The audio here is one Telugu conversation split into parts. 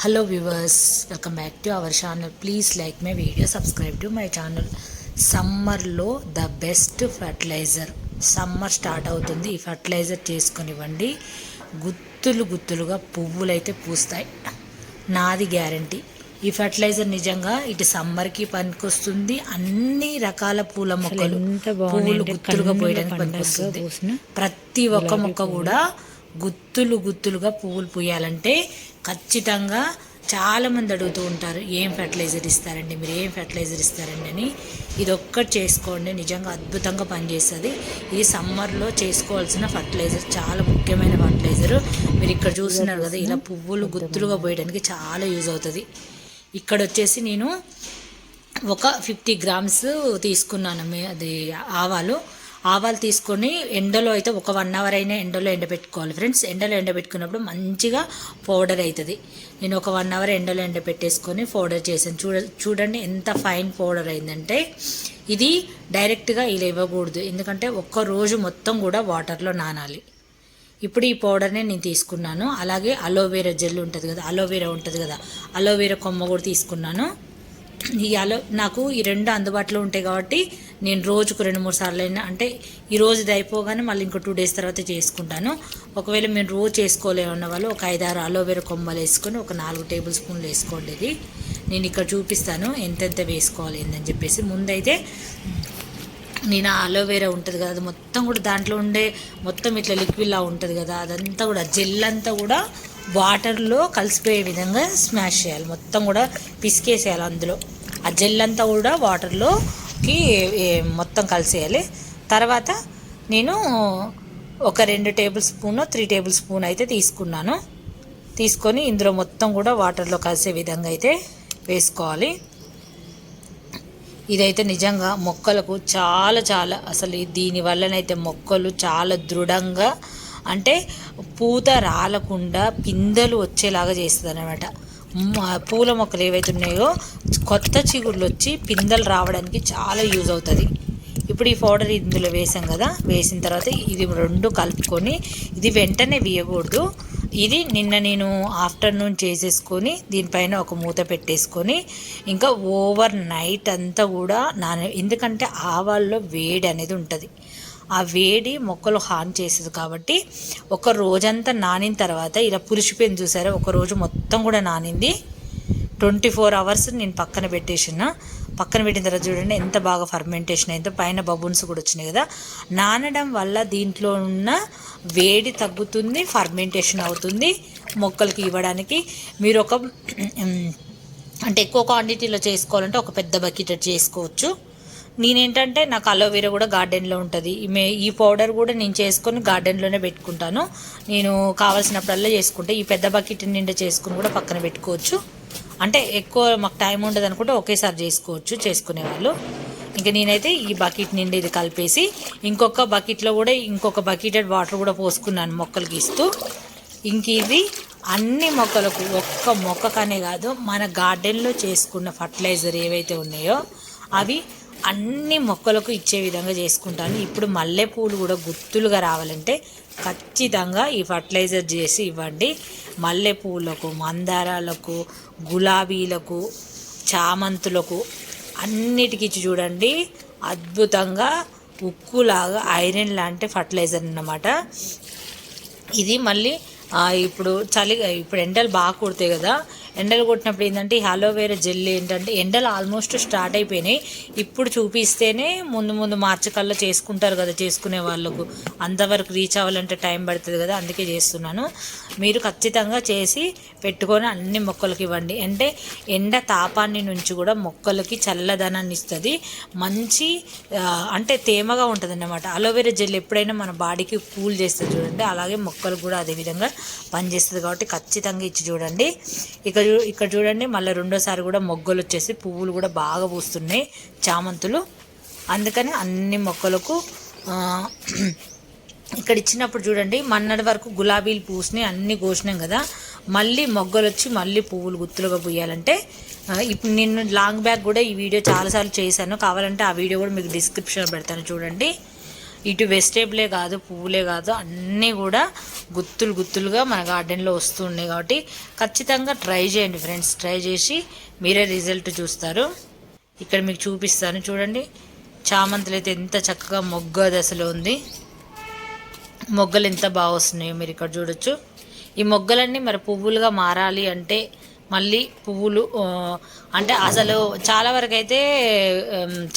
Hello viewers, welcome back to our channel. Please like my video, subscribe to my channel. సమ్మర్లో the best fertiliser. Summer start అవుతుంది, ఈ ఫర్టిలైజర్ చేసుకునివ్వండి. గుత్తులుగా పువ్వులు అయితే పూస్తాయి, నాది గ్యారంటీ. ఈ ఫర్టిలైజర్ నిజంగా ఇటు సమ్మర్కి పనికొస్తుంది, అన్ని రకాల పూల మొక్కలు పువ్వులు గుత్తులుగా పోయడానికి పనికొస్తుంది. ప్రతి ఒక్క మొక్క కూడా గుత్తులుగా పువ్వులు పూయాలంటే ఖచ్చితంగా చాలామంది అడుగుతూ ఉంటారు, ఏం ఫర్టిలైజర్ ఇస్తారండి, మీరు ఏం ఫర్టిలైజర్ ఇస్తారండి అని. ఇది ఒక్కటి చేసుకోండి, నిజంగా అద్భుతంగా పనిచేస్తుంది. ఇది సమ్మర్లో చేసుకోవాల్సిన ఫర్టిలైజర్, చాలా ముఖ్యమైన ఫర్టిలైజరు. మీరు ఇక్కడ చూస్తున్నారు కదా, ఇలా పువ్వులు గుత్తులుగా పోయడానికి చాలా యూజ్ అవుతుంది. ఇక్కడ వచ్చేసి నేను ఒక 50 గ్రామ్స్ తీసుకున్నాను. అది ఆవాలు తీసుకొని ఎండలో అయితే ఒక 1 అవర్ అయినా ఎండలో ఎండబెట్టుకోవాలి ఫ్రెండ్స్. ఎండలో ఎండబెట్టుకున్నప్పుడు మంచిగా పౌడర్ అవుతుంది. నేను ఒక 1 అవర్ ఎండలో ఎండబెట్టేసుకొని పౌడర్ చేశాను. చూడండి ఎంత ఫైన్ పౌడర్ అయిందంటే. ఇది డైరెక్ట్గా ఇలా ఇవ్వకూడదు, ఎందుకంటే ఒక్క రోజు మొత్తం కూడా వాటర్లో నానాలి. ఇప్పుడు ఈ పౌడర్ని నేను తీసుకున్నాను. అలాగే అలోవెరా జెల్ ఉంటుంది కదా, అలోవెరా కొమ్మ కూడా తీసుకున్నాను. నాకు ఈ 2 అందుబాటులో ఉంటాయి కాబట్టి నేను రోజుకు 2-3 సార్లు అయినా, అంటే ఈ రోజు ఇది అయిపోగానే మళ్ళీ ఇంకో 2 డేస్ తర్వాత చేసుకుంటాను. ఒకవేళ మీరు రోజు చేసుకోలేమన్న వాళ్ళు ఒక 5-6 అలోవెరా కొమ్మలు వేసుకొని ఒక 4 టేబుల్ స్పూన్లు వేసుకోండి. ఇది నేను ఇక్కడ చూపిస్తాను ఎంతెంత వేసుకోవాలి ఏందని చెప్పేసి. ముందైతే నేను అలోవెరా ఉంటుంది కదా, అది మొత్తం కూడా దాంట్లో ఉండే మొత్తం ఇట్లా లిక్విడ్లా ఉంటుంది కదా, అదంతా కూడా జెల్ అంతా కూడా వాటర్లో కలిసిపోయే విధంగా స్మాష్ చేయాలి. మొత్తం కూడా పిసికేసేయాలి. అందులో ఆ జెల్ అంతా కూడా వాటర్లోకి మొత్తం కలిసేయాలి. తర్వాత నేను ఒక 2 టేబుల్ స్పూన్ 3 టేబుల్ స్పూన్ అయితే తీసుకొని ఇందులో మొత్తం కూడా వాటర్లో కలిసే విధంగా అయితే వేసుకోవాలి. ఇదైతే నిజంగా మొక్కలకు చాలా అసలు దీనివల్లనైతే మొక్కలు చాలా దృఢంగా, అంటే పూత రాలకుండా పిందెలు వచ్చేలాగా చేస్తుంది అన్నమాట. పూల మొక్కలు ఏవైతే ఉన్నాయో కొత్త చిగుళ్ళు వచ్చి పిందెలు రావడానికి చాలా యూజ్ అవుతుంది. ఇప్పుడు ఈ పౌడర్ ఇందులో వేసాం కదా, వేసిన తర్వాత ఇది 2 కలుపుకొని, ఇది వెంటనే వేయకూడదు. ఇది నిన్న నేను ఆఫ్టర్నూన్ చేసేసుకొని దీనిపైన ఒక మూత పెట్టేసుకొని ఇంకా ఓవర్ నైట్ అంతా కూడా ఎందుకంటే ఆవాల్లో వేడి అనేది ఉంటుంది. ఆ వేడి మొక్కలు హాని చేస్తుంది కాబట్టి ఒక రోజంతా నానిన తర్వాత ఇలా పులిసిపోయింది చూసారా, ఒక రోజు మొత్తం కూడా నానింది. 24 అవర్స్ నేను పక్కన పెట్టిన తర్వాత చూడండి ఎంత బాగా ఫర్మెంటేషన్ అయిందో, పైన బబున్స్ కూడా వచ్చినాయి కదా. నానడం వల్ల దీంట్లో ఉన్న వేడి తగ్గుతుంది, ఫర్మెంటేషన్ అవుతుంది మొక్కలకి ఇవ్వడానికి. మీరు అంటే ఎక్కువ క్వాంటిటీలో చేసుకోవాలంటే ఒక పెద్ద బకెట్ చేసుకోవచ్చు. నేనేంటంటే నాకు అలోవెరా కూడా గార్డెన్లో ఉంటుంది, ఈ పౌడర్ కూడా నేను చేసుకొని గార్డెన్లోనే పెట్టుకుంటాను. నేను కావాల్సినప్పుడల్లా చేసుకుంటే ఈ పెద్ద బకెట్ నిండా చేసుకుని కూడా పక్కన పెట్టుకోవచ్చు. అంటే ఎక్కువ మాకు టైం ఉండదు అనుకుంటే ఒకేసారి చేసుకునేవాళ్ళు. ఇంకా నేనైతే ఈ బకెట్ నిండా ఇది కలిపేసి ఇంకొక బకెట్లో కూడా ఇంకొక బకెటెడ్ వాటర్ కూడా పోసుకున్నాను మొక్కలకి ఇస్తూ. ఇంక ఇది అన్ని మొక్కలకు, ఒక్క మొక్కకనే కాదు, మన గార్డెన్లో చేసుకున్న ఫర్టిలైజర్ ఏవైతే ఉన్నాయో అవి అన్ని మొక్కలకు ఇచ్చే విధంగా చేసుకుంటాను. ఇప్పుడు మల్లెపూలు కూడా గుత్తులుగా రావాలంటే ఖచ్చితంగా ఈ ఫర్టిలైజర్ చేసి ఇవ్వండి. మల్లెపూలకు, మందారాలకు, గులాబీలకు, చామంతులకు అన్నిటికీ ఇచ్చి చూడండి. అద్భుతంగా ఉక్కులాగా ఐరన్ లాంటి ఫర్టిలైజర్ అన్నమాట ఇది. మళ్ళీ ఇప్పుడు ఎండలు బాగా కొడతాయి కదా, ఎండలు కొట్టినప్పుడు ఏంటంటే ఈ అలోవెరా జెల్ ఏంటంటే ఎండలు ఆల్మోస్ట్ స్టార్ట్ అయిపోయినాయి. ఇప్పుడు చూపిస్తేనే ముందు మార్చి కల్లా చేసుకుంటారు కదా, చేసుకునే వాళ్ళకు అంతవరకు రీచ్ అవ్వాలంటే టైం పడుతుంది కదా, అందుకే చేస్తున్నాను. మీరు ఖచ్చితంగా చేసి పెట్టుకొని అన్ని మొక్కలకి ఇవ్వండి. అంటే ఎండ తాపాన్ని నుంచి కూడా మొక్కలకి చల్లదనాన్ని ఇస్తుంది, మంచి అంటే తేమగా ఉంటుంది అన్నమాట. అలోవెరా జెల్ ఎప్పుడైనా మన బాడీకి కూల్ చేస్తుంది చూడండి, అలాగే మొక్కలకు కూడా అదేవిధంగా పనిచేస్తుంది కాబట్టి ఖచ్చితంగా ఇచ్చి చూడండి. ఇక్కడ చూడండి మళ్ళీ 2వ సారి కూడా మొగ్గలు వచ్చేసి పువ్వులు కూడా బాగా పూస్తున్నాయి చామంతులు. అందుకని అన్ని మొక్కలకు ఇక్కడ ఇచ్చినప్పుడు చూడండి, మొన్నటి వరకు గులాబీలు పూసినాయి, అన్ని కోసినాం కదా, మళ్ళీ మొగ్గలు వచ్చి మళ్ళీ పువ్వులు గుత్తులుగా పూయాలంటే ఇప్పుడు నేను లాంగ్ బ్యాగ్ కూడా ఈ వీడియో చాలాసార్లు చేశాను, కావాలంటే ఆ వీడియో కూడా మీకు డిస్క్రిప్షన్లో పెడతాను చూడండి. ఇటు వెజిటేబులే కాదు, పువ్వులే కాదు, అన్నీ కూడా గుత్తులుగా మన గార్డెన్లో వస్తున్నాయి. కాబట్టి ఖచ్చితంగా ట్రై చేయండి ఫ్రెండ్స్. ట్రై చేసి మీరే రిజల్ట్ చూస్తారు. ఇక్కడ మీకు చూపిస్తాను చూడండి. చామంతులు అయితే ఎంత చక్కగా మొగ్గ దశలో ఉంది. మొగ్గలు ఎంత బాగా వస్తున్నాయో మీరు ఇక్కడ చూడొచ్చు. ఈ మొగ్గలన్నీ మరి పువ్వులుగా మారాలి అంటే మళ్ళీ పువ్వులు అంటే అసలు చాలా వరకు అయితే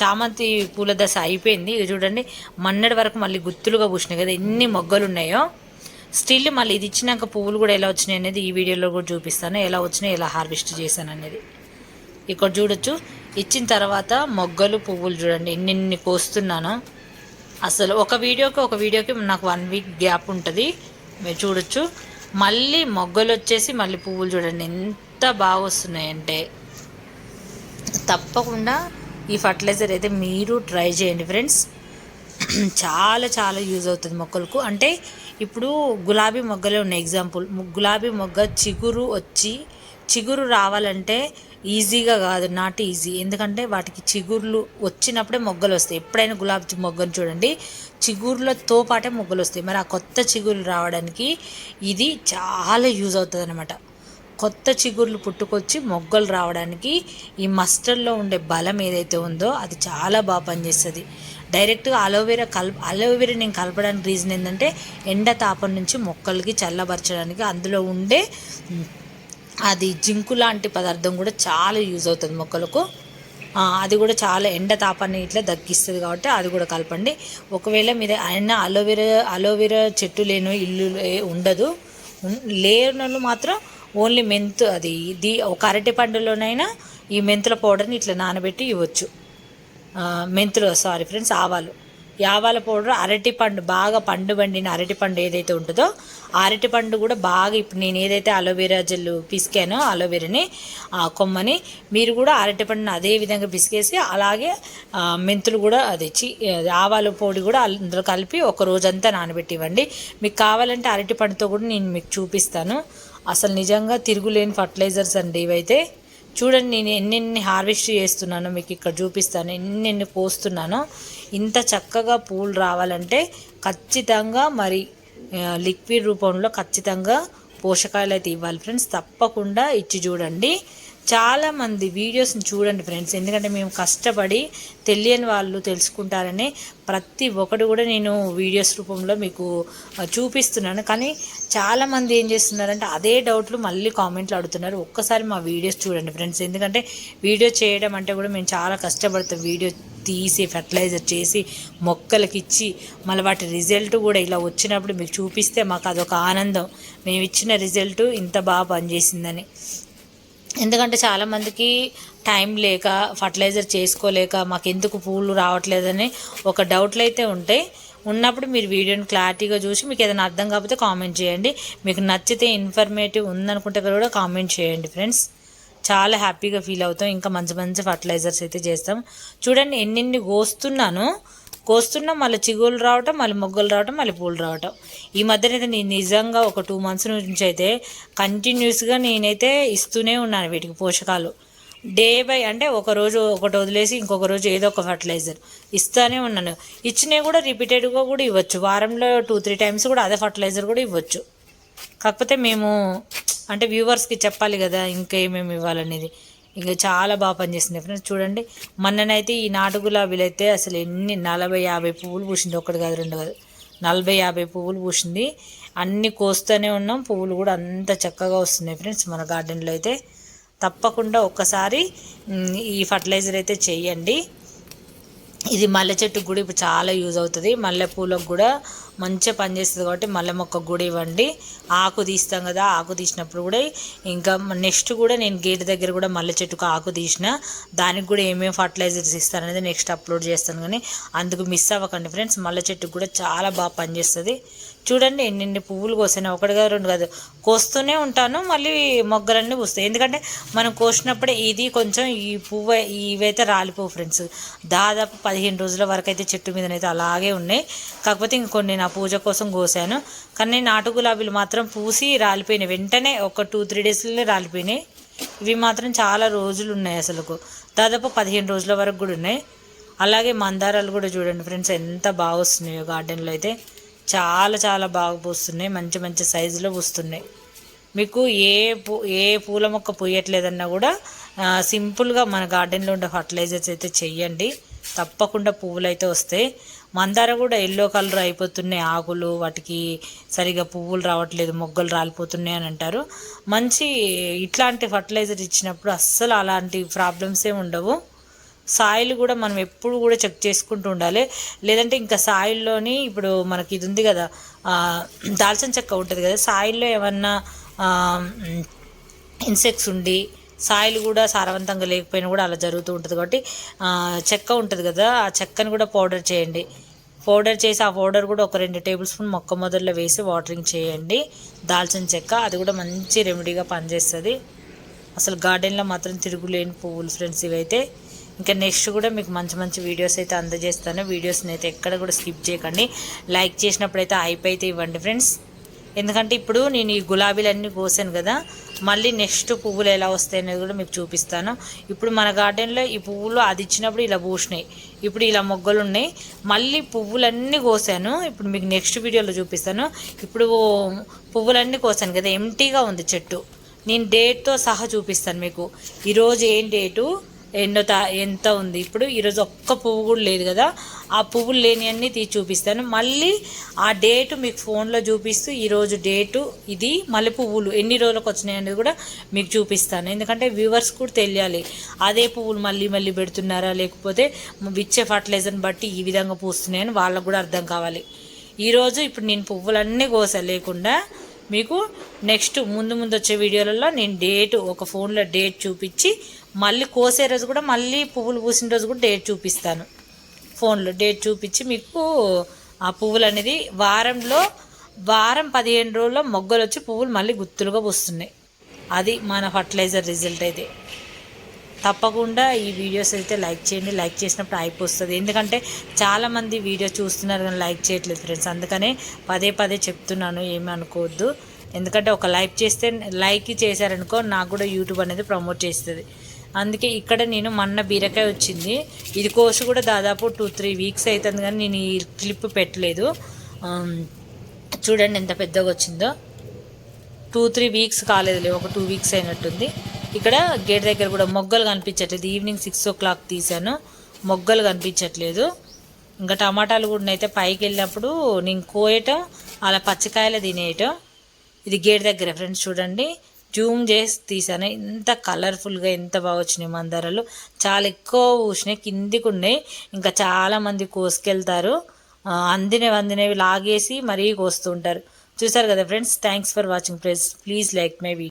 చామంతి పూల దశ అయిపోయింది. ఇది చూడండి, మొన్నటి వరకు మళ్ళీ గుత్తులుగా పూసినాయి కదా, ఎన్ని మొగ్గలు ఉన్నాయో. స్టిల్ మళ్ళీ ఇది ఇచ్చినాక పువ్వులు కూడా ఎలా వచ్చినాయి అనేది ఈ వీడియోలో కూడా చూపిస్తాను. ఎలా వచ్చినాయి, ఎలా హార్వెస్ట్ చేశాను అనేది ఇక్కడ చూడొచ్చు. ఇచ్చిన తర్వాత మొగ్గలు పువ్వులు చూడండి ఎన్ని కోస్తున్నానో. అసలు ఒక వీడియోకి నాకు 1 వీక్ గ్యాప్ ఉంటుంది, మీరు చూడొచ్చు. మళ్ళీ మొగ్గలు వచ్చేసి మళ్ళీ పువ్వులు చూడండి ఎంత బాగా వస్తున్నాయంటే. తప్పకుండా ఈ ఫర్టిలైజర్ అయితే మీరు ట్రై చేయండి ఫ్రెండ్స్. చాలా యూజ్ అవుతుంది మొక్కలకు. అంటే ఇప్పుడు గులాబీ మొగ్గలే ఉన్నాయి ఎగ్జాంపుల్. గులాబీ మొగ్గ చిగురు రావాలంటే ఈజీగా కాదు, నాట్ ఈజీ. ఎందుకంటే వాటికి చిగుర్లు వచ్చినప్పుడే మొగ్గలు వస్తాయి. ఎప్పుడైనా గులాబీ మొగ్గను చూడండి, చిగుర్లతో పాటే మొగ్గలు వస్తాయి. మరి ఆ కొత్త చిగుర్లు రావడానికి ఇది చాలా యూజ్ అవుతుంది అనమాట. కొత్త చిగుర్లు పుట్టుకొచ్చి మొగ్గలు రావడానికి ఈ మస్టర్డ్లో ఉండే బలం ఏదైతే ఉందో అది చాలా బాగా పనిచేస్తుంది. డైరెక్ట్గా అలోవెరా నేను కలపడానికి రీజన్ ఏంటంటే ఎండ తాపం నుంచి మొక్కలకి చల్లబరచడానికి అందులో ఉండే అది జింకు లాంటి పదార్థం కూడా చాలా యూజ్ అవుతుంది మొక్కలకు. అది కూడా చాలా ఎండ తాపాన్ని ఇట్లా తగ్గిస్తుంది కాబట్టి అది కూడా కలపండి. ఒకవేళ మీరు అయినా అలోవెరా చెట్టు లేని ఇల్లు ఉండదు, లేనలు మాత్రం ఓన్లీ ఒక అరటి పండులోనైనా ఈ మెంతుల పౌడర్ని ఇట్లా నానబెట్టి ఇవ్వచ్చు. ఆవాల పౌడర్, అరటిపండు బాగా పండిన అరటిపండు ఏదైతే ఉంటుందో ఆ అరటిపండు కూడా బాగా, ఇప్పుడు నేను ఏదైతే అలోవెరా జెల్ పిసికానో అలోవెరాని కొమ్మని, మీరు కూడా అరటిపండుని అదే విధంగా పిసికేసి అలాగే మెంతులు కూడా ఆవాల పొడి కూడా అందులో కలిపి ఒక రోజంతా నానబెట్టి ఇవ్వండి. మీకు కావాలంటే అరటిపండుతో కూడా నేను మీకు చూపిస్తాను. అసలు నిజంగా తిరుగులేని ఫర్టిలైజర్స్ అండి ఇవైతే. చూడండి నేను ఎన్నెన్ని హార్వెస్ట్ చేస్తున్నానో మీకు ఇక్కడ చూపిస్తాను, ఎన్నెన్ని పోస్తున్నానో. ఇంత చక్కగా పూలు రావాలంటే ఖచ్చితంగా మరి లిక్విడ్ రూపంలో ఖచ్చితంగా పోషకాలు అయితే ఇవ్వాలి ఫ్రెండ్స్. తప్పకుండా ఇచ్చి చూడండి. చాలామంది వీడియోస్ని చూడండి ఫ్రెండ్స్, ఎందుకంటే మేము కష్టపడి తెలియని వాళ్ళు తెలుసుకుంటారని ప్రతి ఒక్కటి కూడా నేను వీడియోస్ రూపంలో మీకు చూపిస్తున్నాను. కానీ చాలామంది ఏం చేస్తున్నారంటే అదే డౌట్లు మళ్ళీ కామెంట్లు అడుగుతున్నారు. ఒక్కసారి మా వీడియోస్ చూడండి ఫ్రెండ్స్, ఎందుకంటే వీడియో చేయడం అంటే కూడా మేము చాలా కష్టపడతాం. వీడియో తీసి ఫర్టిలైజర్ చేసి మొక్కలకి ఇచ్చి మళ్ళీ వాటి రిజల్ట్ కూడా ఇలా వచ్చినప్పుడు మీకు చూపిస్తే మాకు అదొక ఆనందం, మేము ఇచ్చిన రిజల్ట్ ఇంత బాగా పనిచేసిందని. ఎందుకంటే చాలామందికి టైం లేక ఫర్టిలైజర్ చేసుకోలేక మాకు ఎందుకు పూలు రావట్లేదని ఒక డౌట్లు అయితే ఉంటాయి. ఉన్నప్పుడు మీరు వీడియోని క్లారిటీగా చూసి మీకు ఏదైనా అర్థం కాకపోతే కామెంట్ చేయండి. మీకు నచ్చితే ఇన్ఫర్మేటివ్ ఉందనుకుంటే కూడా కామెంట్ చేయండి ఫ్రెండ్స్. చాలా హ్యాపీగా ఫీల్ అవుతాం. ఇంకా మంచి ఫర్టిలైజర్స్ అయితే చేస్తాం. చూడండి ఎన్ని కోస్తున్నా మళ్ళీ చిగుళ్ళు రావటం, మళ్ళీ మొగ్గలు రావటం, మళ్ళీ పూలు రావటం. ఈ మధ్యనైతే నేను నిజంగా ఒక 2 months నుంచి అయితే కంటిన్యూస్గా నేనైతే ఇస్తూనే ఉన్నాను వీటికి పోషకాలు. డే బై అంటే ఒకరోజు ఒకటి వదిలేసి ఇంకొక రోజు ఏదో ఒక ఫర్టిలైజర్ ఇస్తూనే ఉన్నాను. ఇచ్చినవి కూడా రిపీటెడ్గా కూడా ఇవ్వచ్చు. వారంలో 2-3 times కూడా అదే ఫర్టిలైజర్ కూడా ఇవ్వచ్చు. కాకపోతే మేము అంటే వ్యూవర్స్కి చెప్పాలి కదా ఇంకా ఏమేమి ఇవ్వాలనేది. ఇంకా చాలా బాగా పనిచేస్తుంది ఫ్రెండ్స్. చూడండి మొన్ననైతే ఈ నాటు గులాబీలు అయితే అసలు 40-50 పువ్వులు పూసింది. ఒకటి కాదు, 2 కాదు, 40-50 పువ్వులు పూసింది. అన్నీ కోస్తూనే ఉన్నాం. పువ్వులు కూడా అంత చక్కగా వస్తున్నాయి ఫ్రెండ్స్ మన గార్డెన్లో అయితే. తప్పకుండా ఒక్కసారి ఈ ఫర్టిలైజర్ అయితే చేయండి. ఇది మల్లె చెట్టుకు కూడా ఇప్పుడు చాలా యూజ్ అవుతుంది. మల్లె పూలకు కూడా మంచిగా పనిచేస్తుంది కాబట్టి మల్లె మొక్కకు కూడా ఇవ్వండి. ఆకు తీస్తాం కదా, ఆకు తీసినప్పుడు కూడా ఇంకా నెక్స్ట్ కూడా నేను గేట్ దగ్గర కూడా మల్లె చెట్టుకు ఆకు తీసిన దానికి కూడా ఏమేమి ఫర్టిలైజర్స్ ఇస్తాననేది నెక్స్ట్ అప్లోడ్ చేస్తాను. కానీ అందుకు మిస్ అవ్వకండి ఫ్రెండ్స్. మల్లె చెట్టుకు కూడా చాలా బాగా పనిచేస్తుంది. చూడండి ఎన్ని పువ్వులు కోసాను, 1 కాదు 2 కాదు, కోస్తూనే ఉంటాను. మళ్ళీ మొగ్గలన్నీ పూస్తాయి. ఎందుకంటే మనం కోసినప్పుడే ఇది కొంచెం ఈ పువ్వు ఇవైతే రాలిపోవు ఫ్రెండ్స్. దాదాపు 15 రోజుల వరకు అయితే చెట్టు మీదనైతే అలాగే ఉన్నాయి. కాకపోతే ఇంక కొన్ని నా పూజ కోసం కోసాను. కానీ నాటు గులాబీలు మాత్రం పూసి రాలిపోయినాయి. వెంటనే ఒక 2-3 daysలోనే రాలిపోయినాయి. ఇవి మాత్రం చాలా రోజులు ఉన్నాయి. అసలుకు దాదాపు 15 రోజుల వరకు కూడా ఉన్నాయి. అలాగే మందారాలు కూడా చూడండి ఫ్రెండ్స్ ఎంత బాగా వస్తున్నాయో గార్డెన్లో అయితే చాలా చాలా బాగా పూస్తున్నాయి, మంచి మంచి సైజులో పూస్తున్నాయి. మీకు ఏ పూల మొక్క పూయట్లేదన్నా కూడా సింపుల్గా మన గార్డెన్లో ఉండే ఫర్టిలైజర్స్ అయితే చెయ్యండి, తప్పకుండా పువ్వులు అయితే వస్తాయి. మందార కూడా ఎల్లో కలర్ అయిపోతున్నాయి ఆకులు, వాటికి సరిగా పువ్వులు రావట్లేదు, మొగ్గలు రాలిపోతున్నాయి అని అంటారు. మంచి ఇట్లాంటి ఫర్టిలైజర్ ఇచ్చినప్పుడు అస్సలు అలాంటి ప్రాబ్లమ్స్ ఏమి ఉండవు. సాయిల్ కూడా మనం ఎప్పుడు కూడా చెక్ చేసుకుంటూ ఉండాలి. లేదంటే ఇంకా సాయిల్లోని ఇప్పుడు మనకి ఇది ఉంది కదా, దాల్చిన చెక్క ఉంటుంది కదా, సాయిల్లో ఏమన్నా ఇన్సెక్ట్స్ ఉండి సాయిల్ కూడా సారవంతంగా లేకపోయినా కూడా అలా జరుగుతూ ఉంటుంది. కాబట్టి చెక్క ఉంటుంది కదా, ఆ చెక్కను కూడా పౌడర్ చేయండి. పౌడర్ చేసి ఆ పౌడర్ కూడా ఒక 2 టేబుల్ స్పూన్ మొక్క మొదల్లో వేసి వాటరింగ్ చేయండి. దాల్చిన చెక్క అది కూడా మంచి రెమెడీగా పనిచేస్తుంది. అసలు గార్డెన్లో మాత్రం తిరుగులేని పువ్వులు ఫ్రెండ్స్ ఇవైతే. ఇంకా నెక్స్ట్ కూడా మీకు మంచి మంచి వీడియోస్ అయితే అందజేస్తాను. వీడియోస్ని అయితే ఎక్కడ కూడా స్కిప్ చేయకండి. లైక్ చేసినప్పుడైతే అయితే ఇవ్వండి ఫ్రెండ్స్. ఎందుకంటే ఇప్పుడు నేను ఈ గులాబీలన్నీ కోసాను కదా, మళ్ళీ నెక్స్ట్ పువ్వులు ఎలా వస్తాయి అనేది కూడా మీకు చూపిస్తాను. ఇప్పుడు మన గార్డెన్లో ఈ పువ్వులు అది ఇచ్చినప్పుడు ఇలా పూసినాయి, ఇప్పుడు ఇలా మొగ్గలు ఉన్నాయి. మళ్ళీ పువ్వులన్నీ కోసాను, ఇప్పుడు మీకు నెక్స్ట్ వీడియోలో చూపిస్తాను. ఇప్పుడు పువ్వులన్నీ కోసాను కదా, ఎంటీగా ఉంది చెట్టు. నేను డేట్తో సహా చూపిస్తాను మీకు. ఈరోజు ఏం డేటు, ఎంత ఉంది. ఇప్పుడు ఈరోజు ఒక్క పువ్వు కూడా లేదు కదా, ఆ పువ్వులు లేని అన్నీ తీసి చూపిస్తాను. మళ్ళీ ఆ డేటు మీకు ఫోన్లో చూపిస్తూ ఈరోజు డేటు ఇది, మళ్ళీ పువ్వులు ఎన్ని రోజులకు వచ్చినాయి అనేది కూడా మీకు చూపిస్తాను. ఎందుకంటే వ్యూవర్స్ కూడా తెలియాలి, అదే పువ్వులు మళ్ళీ మళ్ళీ పెడుతున్నారా, లేకపోతే ఇచ్చే ఫర్టిలైజర్ని బట్టి ఈ విధంగా పూస్తున్నాయని వాళ్ళకు కూడా అర్థం కావాలి. ఈరోజు ఇప్పుడు నేను పువ్వులన్నీ కోసా లేకుండా మీకు నెక్స్ట్ ముందు వచ్చే వీడియోలలో నేను డేటు ఒక ఫోన్లో డేట్ చూపించి మళ్ళీ కోసే రోజు కూడా మళ్ళీ పువ్వులు పూసిన రోజు కూడా డేట్ చూపిస్తాను. ఫోన్లో డేట్ చూపించి మీకు ఆ పువ్వులు అనేది వారం 15 రోజుల్లో మొగ్గలు వచ్చి పువ్వులు మళ్ళీ గుత్తులుగా పూస్తున్నాయి. అది మన ఫర్టిలైజర్ రిజల్ట్ అయితే. తప్పకుండా ఈ వీడియోస్ అయితే లైక్ చేయండి. లైక్ చేసినప్పుడు అయిపోతుంది. ఎందుకంటే చాలామంది వీడియో చూస్తున్నారు కానీ లైక్ చేయట్లేదు ఫ్రెండ్స్, అందుకనే పదే చెప్తున్నాను, ఏమీ అనుకోవద్దు. ఎందుకంటే ఒక లైక్ చేశారనుకో నాకు కూడా యూట్యూబ్ అనేది ప్రమోట్ చేస్తుంది. అందుకే ఇక్కడ నేను మొన్న బీరకాయ వచ్చింది, ఇది కోసి కూడా దాదాపు 2-3 వీక్స్ అవుతుంది కానీ నేను ఈ క్లిప్ పెట్టలేదు. చూడండి ఎంత పెద్దగా వచ్చిందో. 2-3 వీక్స్ కాలేదులే, ఒక 2 వీక్స్ అయినట్టుంది. ఇక్కడ గేట్ దగ్గర కూడా మొగ్గలు కనిపించట్లేదు. ఈవినింగ్ 6 o'clock తీసాను, మొగ్గలు కనిపించట్లేదు. ఇంకా టమాటాలు కూడా అయితే పైకి వెళ్ళినప్పుడు నేను కోయటం, అలా పచ్చికాయలు తినేయటం. ఇది గేట్ దగ్గర ఫ్రెండ్స్, చూడండి జూమ్ చేసి తీసాను. ఎంత కలర్ఫుల్గా ఎంత బాగా వచ్చినాయి మందారాలు, చాలా ఎక్కువ పూసినాయి, కిందికి ఉన్నాయి. ఇంకా చాలామంది కోసుకెళ్తారు, అందినవి లాగేసి మరీ కోస్తూ ఉంటారు. చూసారు కదా friends. Thanks for watching friends. Please like my video.